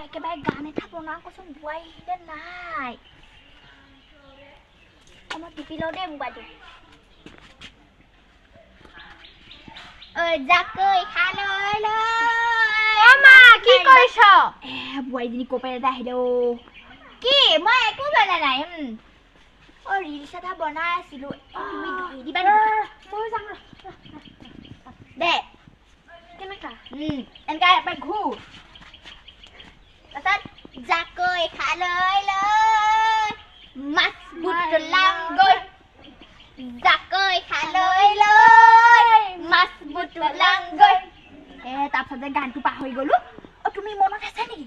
একেবাৰে গান এটা বনাওঁ কৈছোন বোৱাই আহিলে নাই মই টিপি লওঁ দেই মোবাইলটো জাকৈ খালৈ লৈ মা কি কৰিছ বোৱাৰীজনী ক'ৰ পৰা আহিলে কি মই একো বনা নাই ৰিলছ এটা বনাই আছিলো তুমি ধৰি দিবা মই যাম দে কেনেকা এনেকা এপাক ঘূৰ তাৰপিছত জাকৈ খালৈ লৈ মাছ বুটলাংগৈ জাকৈ খালৈ লৈ মাছ বুটলাংগৈ তাৰপিছত যে গানটো পাহৰি গলো তুমি মনত আছে নেকি